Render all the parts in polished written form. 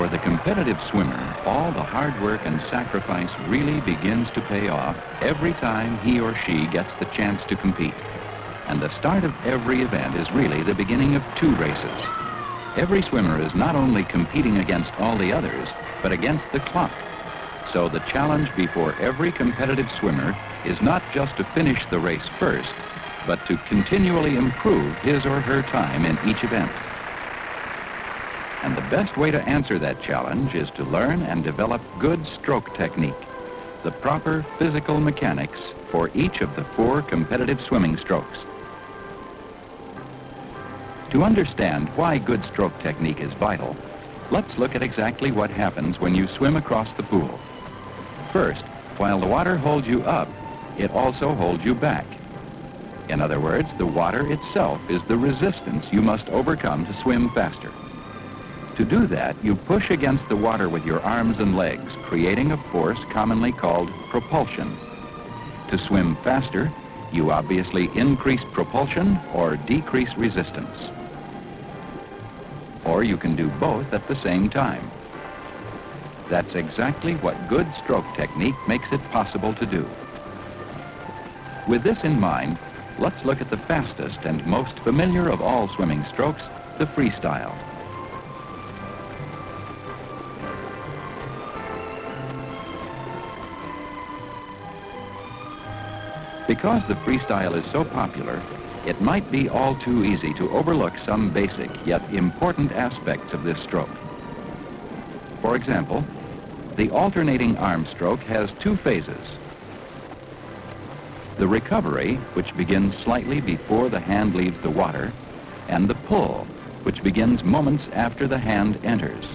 For the competitive swimmer, all the hard work and sacrifice really begins to pay off every time he or she gets the chance to compete. And the start of every event is really the beginning of two races. Every swimmer is not only competing against all the others, but against the clock. So the challenge before every competitive swimmer is not just to finish the race first, but to continually improve his or her time in each event. And the best way to answer that challenge is to learn and develop good stroke technique, the proper physical mechanics for each of the 4 competitive swimming strokes. To understand why good stroke technique is vital, let's look at exactly what happens when you swim across the pool. First, while the water holds you up, it also holds you back. In other words, the water itself is the resistance you must overcome to swim faster. To do that, you push against the water with your arms and legs, creating a force commonly called propulsion. To swim faster, you obviously increase propulsion or decrease resistance. Or you can do both at the same time. That's exactly what good stroke technique makes it possible to do. With this in mind, let's look at the fastest and most familiar of all swimming strokes, the freestyle. Because the freestyle is so popular, it might be all too easy to overlook some basic yet important aspects of this stroke. For example, the alternating arm stroke has 2 phases. The recovery, which begins slightly before the hand leaves the water, and the pull, which begins moments after the hand enters.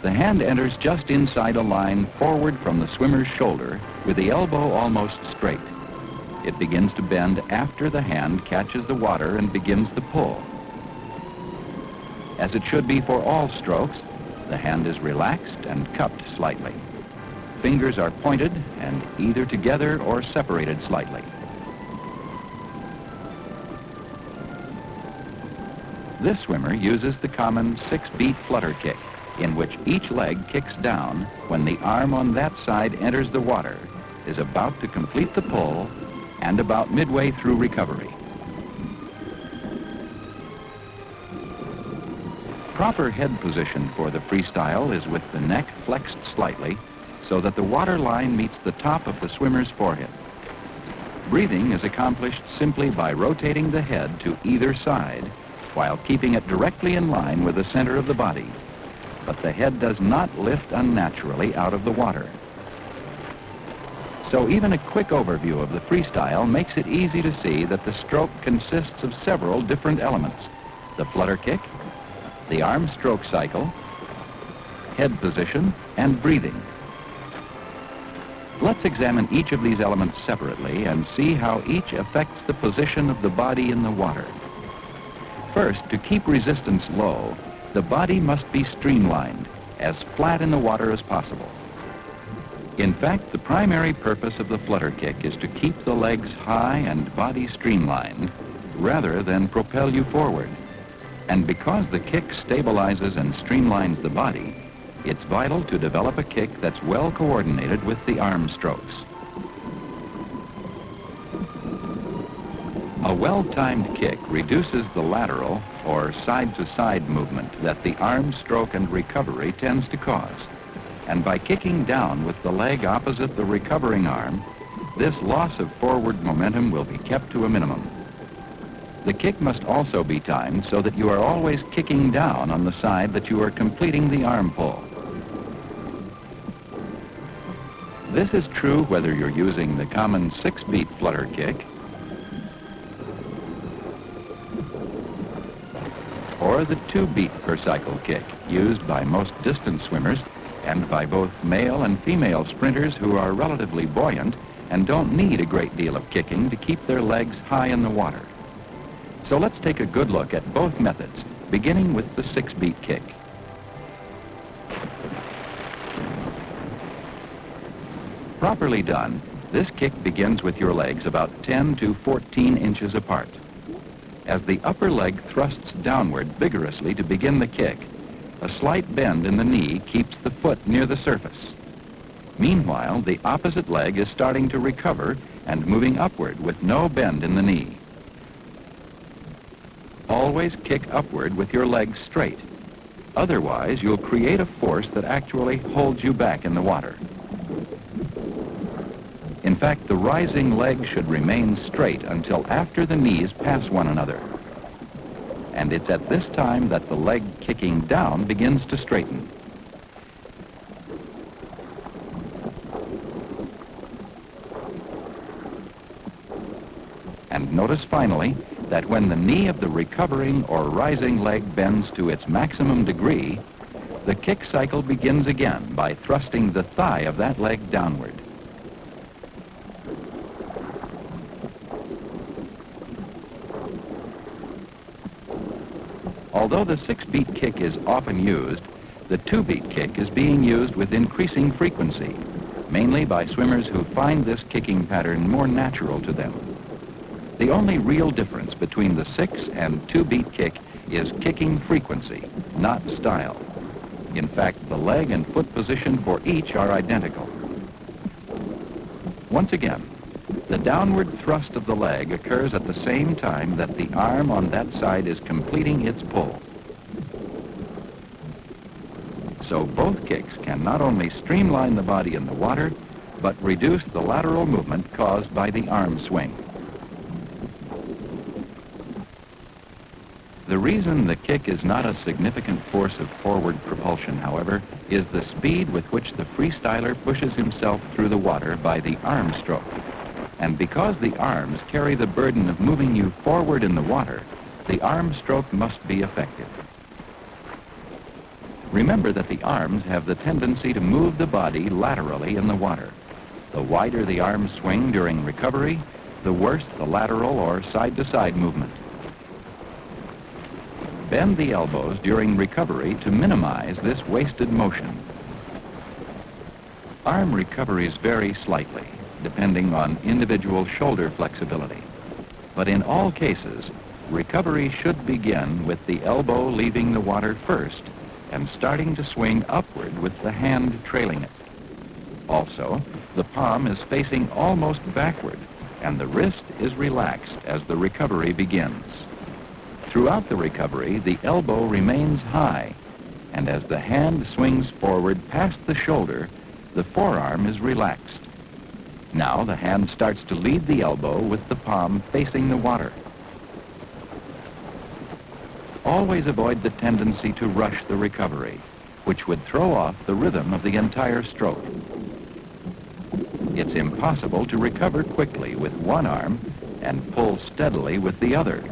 The hand enters just inside a line forward from the swimmer's shoulder with the elbow almost straight. It begins to bend after the hand catches the water and begins the pull. As it should be for all strokes, the hand is relaxed and cupped slightly. Fingers are pointed and either together or separated slightly. This swimmer uses the common 6-beat flutter kick, in which each leg kicks down when the arm on that side enters the water, is about to complete the pull, and about midway through recovery. Proper head position for the freestyle is with the neck flexed slightly so that the water line meets the top of the swimmer's forehead. Breathing is accomplished simply by rotating the head to either side while keeping it directly in line with the center of the body. But the head does not lift unnaturally out of the water. So even a quick overview of the freestyle makes it easy to see that the stroke consists of several different elements: the flutter kick, the arm stroke cycle, head position, and breathing. Let's examine each of these elements separately and see how each affects the position of the body in the water. First, to keep resistance low, the body must be streamlined, as flat in the water as possible. In fact, the primary purpose of the flutter kick is to keep the legs high and body streamlined, rather than propel you forward. And because the kick stabilizes and streamlines the body, it's vital to develop a kick that's well coordinated with the arm strokes. A well-timed kick reduces the lateral or side-to-side movement that the arm stroke and recovery tends to cause. And by kicking down with the leg opposite the recovering arm, this loss of forward momentum will be kept to a minimum. The kick must also be timed so that you are always kicking down on the side that you are completing the arm pull. This is true whether you're using the common 6-beat flutter kick or the 2-beat per cycle kick used by most distance swimmers and by both male and female sprinters who are relatively buoyant and don't need a great deal of kicking to keep their legs high in the water. So let's take a good look at both methods, beginning with the 6-beat kick. Properly done, this kick begins with your legs about 10 to 14 inches apart. As the upper leg thrusts downward vigorously to begin the kick, A slight bend in the knee keeps the foot near the surface. Meanwhile, the opposite leg is starting to recover and moving upward with no bend in the knee. Always kick upward with your legs straight. Otherwise, you'll create a force that actually holds you back in the water. In fact, the rising leg should remain straight until after the knees pass one another. And it's at this time that the leg kicking down begins to straighten. And notice finally that when the knee of the recovering or rising leg bends to its maximum degree, the kick cycle begins again by thrusting the thigh of that leg downward. Although the 6-beat kick is often used, the 2-beat kick is being used with increasing frequency, mainly by swimmers who find this kicking pattern more natural to them. The only real difference between the 6 and 2-beat kick is kicking frequency, not style. In fact, the leg and foot position for each are identical. Once again, the downward thrust of the leg occurs at the same time that the arm on that side is completing its pull. So both kicks can not only streamline the body in the water, but reduce the lateral movement caused by the arm swing. The reason the kick is not a significant force of forward propulsion, however, is the speed with which the freestyler pushes himself through the water by the arm stroke. And because the arms carry the burden of moving you forward in the water, the arm stroke must be effective. Remember that the arms have the tendency to move the body laterally in the water. The wider the arms swing during recovery, the worse the lateral or side-to-side movement. Bend the elbows during recovery to minimize this wasted motion. Arm recoveries vary slightly, depending on individual shoulder flexibility. But in all cases, recovery should begin with the elbow leaving the water first and starting to swing upward with the hand trailing it. Also, the palm is facing almost backward and the wrist is relaxed as the recovery begins. Throughout the recovery, the elbow remains high, and as the hand swings forward past the shoulder, the forearm is relaxed. Now the hand starts to lead the elbow with the palm facing the water. Always avoid the tendency to rush the recovery, which would throw off the rhythm of the entire stroke. It's impossible to recover quickly with one arm and pull steadily with the other.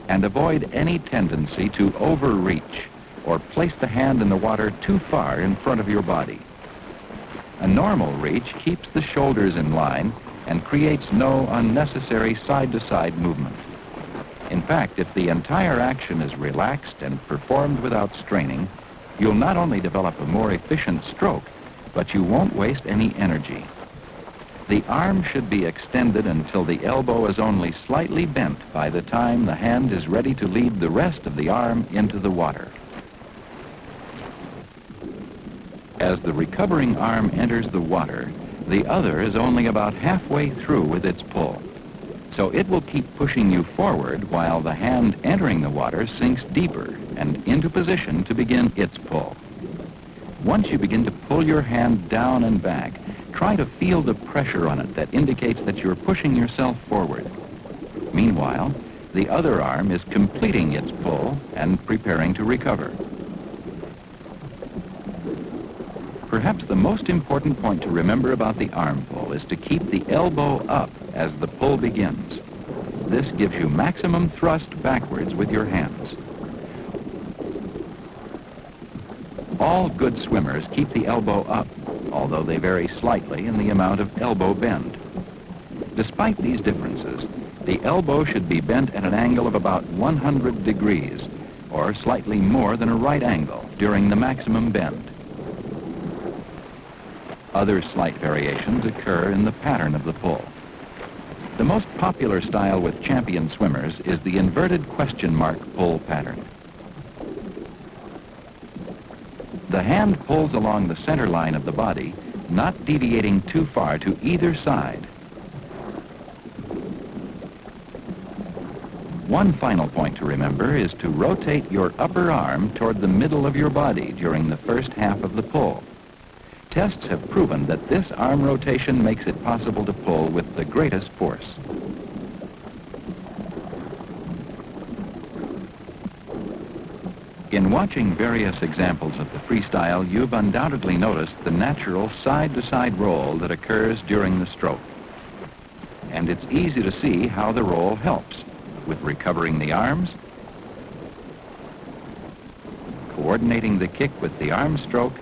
And avoid any tendency to overreach or place the hand in the water too far in front of your body. A normal reach keeps the shoulders in line and creates no unnecessary side-to-side movement. In fact, if the entire action is relaxed and performed without straining, you'll not only develop a more efficient stroke, but you won't waste any energy. The arm should be extended until the elbow is only slightly bent by the time the hand is ready to lead the rest of the arm into the water. As the recovering arm enters the water, the other is only about halfway through with its pull. So it will keep pushing you forward while the hand entering the water sinks deeper and into position to begin its pull. Once you begin to pull your hand down and back, try to feel the pressure on it that indicates that you're pushing yourself forward. Meanwhile, the other arm is completing its pull and preparing to recover. Perhaps the most important point to remember about the arm pull is to keep the elbow up as the pull begins. This gives you maximum thrust backwards with your hands. All good swimmers keep the elbow up, although they vary slightly in the amount of elbow bend. Despite these differences, the elbow should be bent at an angle of about 100 degrees, or slightly more than a right angle during the maximum bend. Other slight variations occur in the pattern of the pull. The most popular style with champion swimmers is the inverted question mark pull pattern. The hand pulls along the center line of the body, not deviating too far to either side. One final point to remember is to rotate your upper arm toward the middle of your body during the first half of the pull. Tests have proven that this arm rotation makes it possible to pull with the greatest force. In watching various examples of the freestyle, you've undoubtedly noticed the natural side-to-side roll that occurs during the stroke. And it's easy to see how the roll helps with recovering the arms, coordinating the kick with the arm stroke,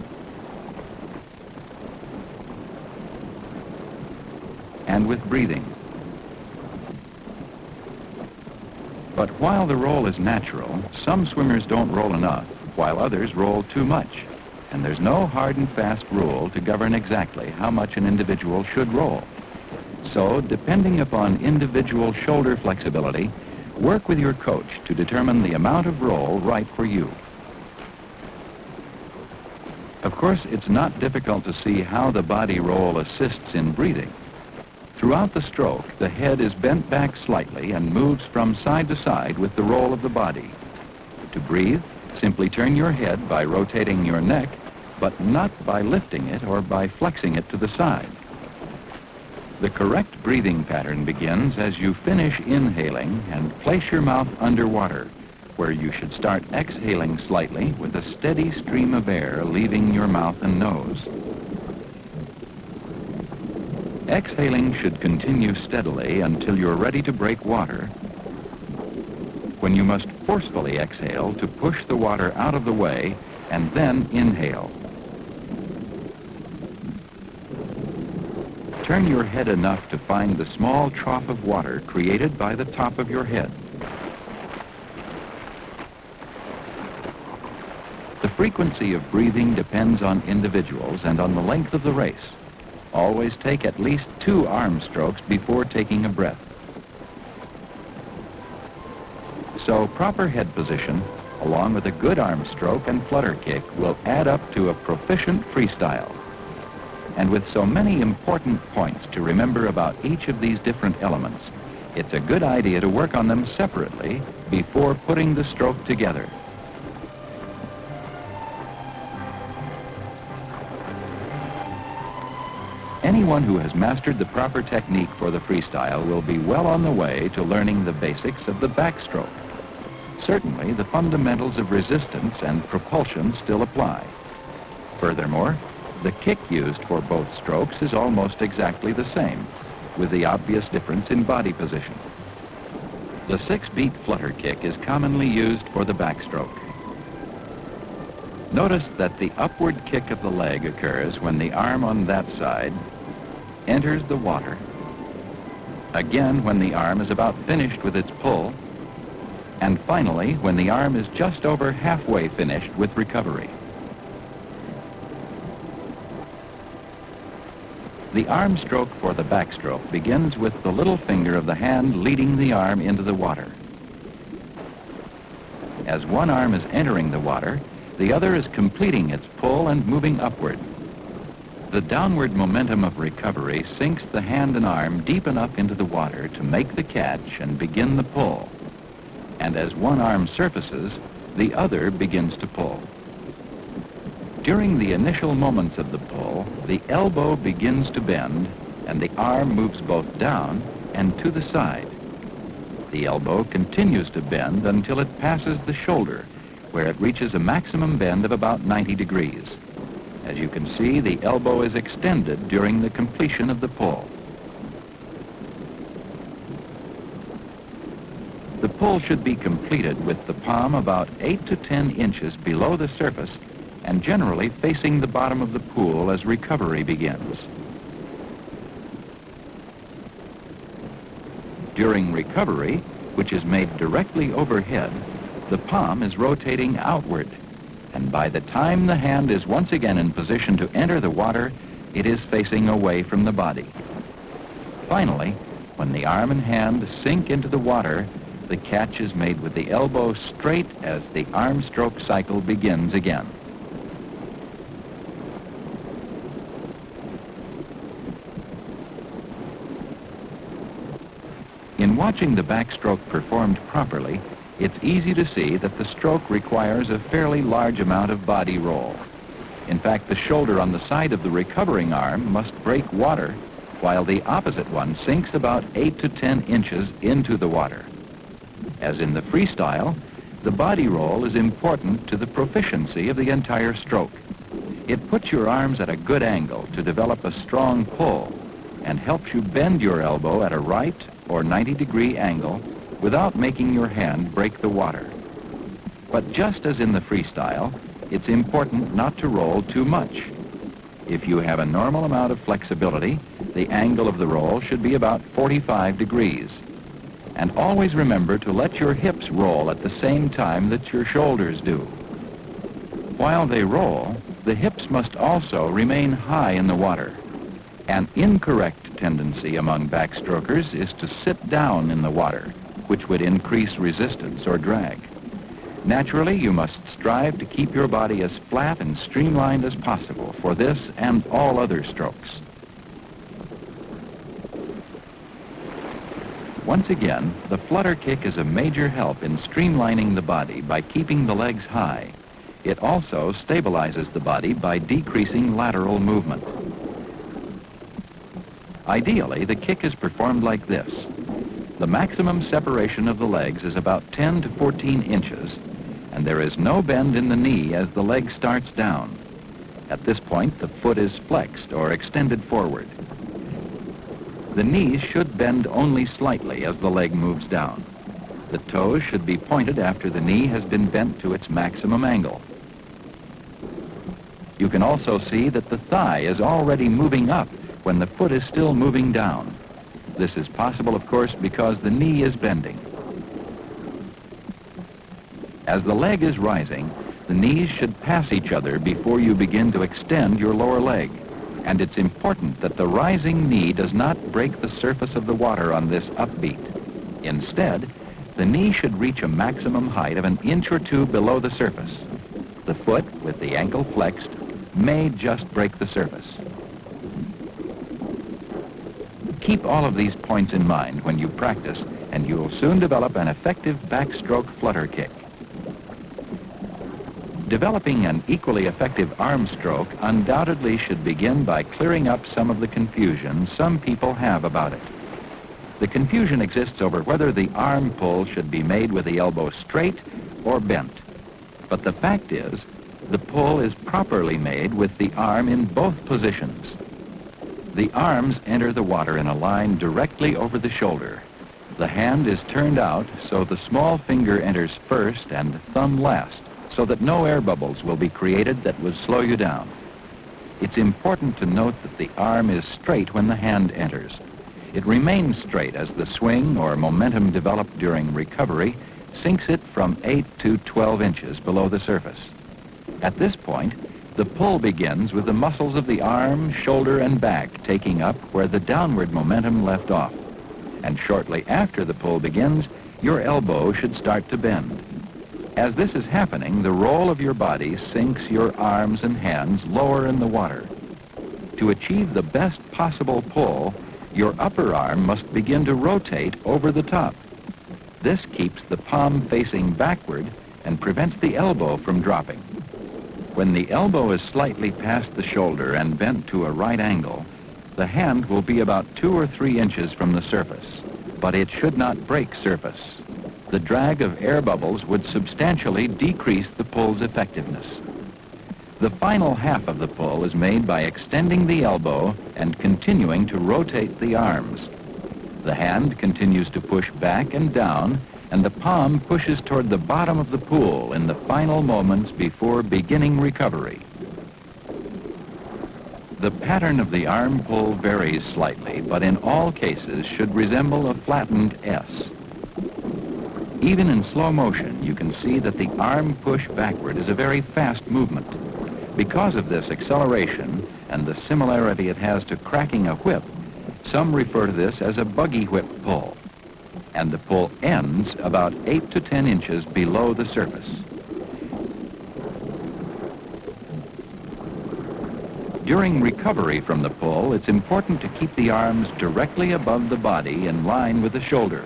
and with breathing. But while the roll is natural, some swimmers don't roll enough, while others roll too much. And there's no hard and fast rule to govern exactly how much an individual should roll. So, depending upon individual shoulder flexibility, work with your coach to determine the amount of roll right for you. Of course, it's not difficult to see how the body roll assists in breathing. Throughout the stroke, the head is bent back slightly and moves from side to side with the roll of the body. To breathe, simply turn your head by rotating your neck, but not by lifting it or by flexing it to the side. The correct breathing pattern begins as you finish inhaling and place your mouth underwater, where you should start exhaling slightly with a steady stream of air leaving your mouth and nose. Exhaling should continue steadily until you're ready to break water, when you must forcefully exhale to push the water out of the way and then inhale. Turn your head enough to find the small trough of water created by the top of your head. The frequency of breathing depends on individuals and on the length of the race. Always take at least 2 arm strokes before taking a breath. So proper head position, along with a good arm stroke and flutter kick, will add up to a proficient freestyle. And with so many important points to remember about each of these different elements, it's a good idea to work on them separately before putting the stroke together. Anyone who has mastered the proper technique for the freestyle will be well on the way to learning the basics of the backstroke. Certainly, the fundamentals of resistance and propulsion still apply. Furthermore, the kick used for both strokes is almost exactly the same, with the obvious difference in body position. The 6-beat flutter kick is commonly used for the backstroke. Notice that the upward kick of the leg occurs when the arm on that side enters the water, again when the arm is about finished with its pull, and finally when the arm is just over halfway finished with recovery. The arm stroke for the backstroke begins with the little finger of the hand leading the arm into the water. As one arm is entering the water, the other is completing its pull and moving upward. The downward momentum of recovery sinks the hand and arm deep enough into the water to make the catch and begin the pull. And as one arm surfaces, the other begins to pull. During the initial moments of the pull, the elbow begins to bend and the arm moves both down and to the side. The elbow continues to bend until it passes the shoulder, where it reaches a maximum bend of about 90 degrees. As you can see, the elbow is extended during the completion of the pull. The pull should be completed with the palm about 8 to 10 inches below the surface and generally facing the bottom of the pool as recovery begins. During recovery, which is made directly overhead, the palm is rotating outward, and by the time the hand is once again in position to enter the water, it is facing away from the body. Finally, When the arm and hand sink into the water, the catch is made with the elbow straight as the arm stroke cycle begins again. In watching the backstroke performed properly, it's easy to see that the stroke requires a fairly large amount of body roll. In fact, the shoulder on the side of the recovering arm must break water, while the opposite one sinks about 8 to 10 inches into the water. As in the freestyle, the body roll is important to the proficiency of the entire stroke. It puts your arms at a good angle to develop a strong pull and helps you bend your elbow at a right or 90-degree angle without making your hand break the water. But just as in the freestyle, it's important not to roll too much. If you have a normal amount of flexibility, the angle of the roll should be about 45 degrees. And always remember to let your hips roll at the same time that your shoulders do. While they roll, the hips must also remain high in the water. An incorrect tendency among backstrokers is to sit down in the water, which would increase resistance or drag. Naturally, you must strive to keep your body as flat and streamlined as possible for this and all other strokes. Once again, the flutter kick is a major help in streamlining the body by keeping the legs high. It also stabilizes the body by decreasing lateral movement. Ideally, the kick is performed like this. The maximum separation of the legs is about 10 to 14 inches, and there is no bend in the knee as the leg starts down. At this point, the foot is flexed or extended forward. The knees should bend only slightly as the leg moves down. The toes should be pointed after the knee has been bent to its maximum angle. You can also see that the thigh is already moving up when the foot is still moving down. This is possible, of course, because the knee is bending. As the leg is rising, the knees should pass each other before you begin to extend your lower leg. And it's important that the rising knee does not break the surface of the water on this upbeat. Instead, the knee should reach a maximum height of an inch or two below the surface. The foot, with the ankle flexed, may just break the surface. Keep all of these points in mind when you practice, and you'll soon develop an effective backstroke flutter kick. Developing an equally effective arm stroke undoubtedly should begin by clearing up some of the confusion some people have about it. The confusion exists over whether the arm pull should be made with the elbow straight or bent. But the fact is, the pull is properly made with the arm in both positions. The arms enter the water in a line directly over the shoulder. The hand is turned out so the small finger enters first and thumb last, so that no air bubbles will be created that would slow you down. It's important to note that the arm is straight when the hand enters. It remains straight as the swing or momentum developed during recovery sinks it from 8 to 12 inches below the surface. At this point, the pull begins with the muscles of the arm, shoulder, and back taking up where the downward momentum left off. And shortly after the pull begins, your elbow should start to bend. As this is happening, the roll of your body sinks your arms and hands lower in the water. To achieve the best possible pull, your upper arm must begin to rotate over the top. This keeps the palm facing backward and prevents the elbow from dropping. When the elbow is slightly past the shoulder and bent to a right angle, the hand will be about 2 or 3 inches from the surface, but it should not break surface. The drag of air bubbles would substantially decrease the pull's effectiveness. The final half of the pull is made by extending the elbow and continuing to rotate the arms. The hand continues to push back and down, and the palm pushes toward the bottom of the pool in the final moments before beginning recovery. The pattern of the arm pull varies slightly, but in all cases should resemble a flattened S. Even in slow motion, you can see that the arm push backward is a very fast movement. Because of this acceleration and the similarity it has to cracking a whip, Some refer to this as a buggy whip pull, and the pull ends about 8 to 10 inches below the surface. During recovery from the pull, it's important to keep the arms directly above the body in line with the shoulder.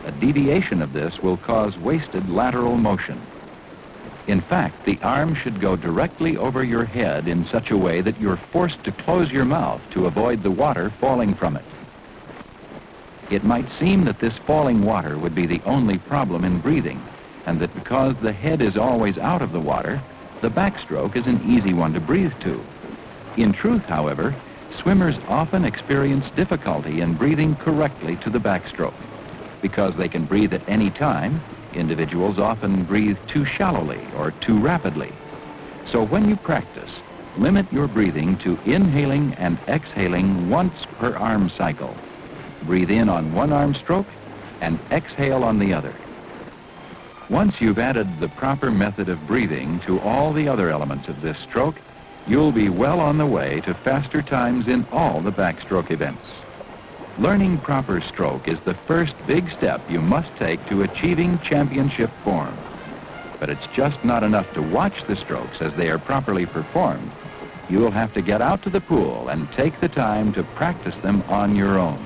A deviation of this will cause wasted lateral motion. In fact, the arm should go directly over your head in such a way that you're forced to close your mouth to avoid the water falling from it. It might seem that this falling water would be the only problem in breathing, and that because the head is always out of the water, the backstroke is an easy one to breathe to. In truth, however, swimmers often experience difficulty in breathing correctly to the backstroke. Because they can breathe at any time, individuals often breathe too shallowly or too rapidly. So when you practice, limit your breathing to inhaling and exhaling once per arm cycle. Breathe in on one arm stroke and exhale on the other. Once you've added the proper method of breathing to all the other elements of this stroke, you'll be well on the way to faster times in all the backstroke events. Learning proper stroke is the first big step you must take to achieving championship form. But it's just not enough to watch the strokes as they are properly performed. You'll have to get out to the pool and take the time to practice them on your own.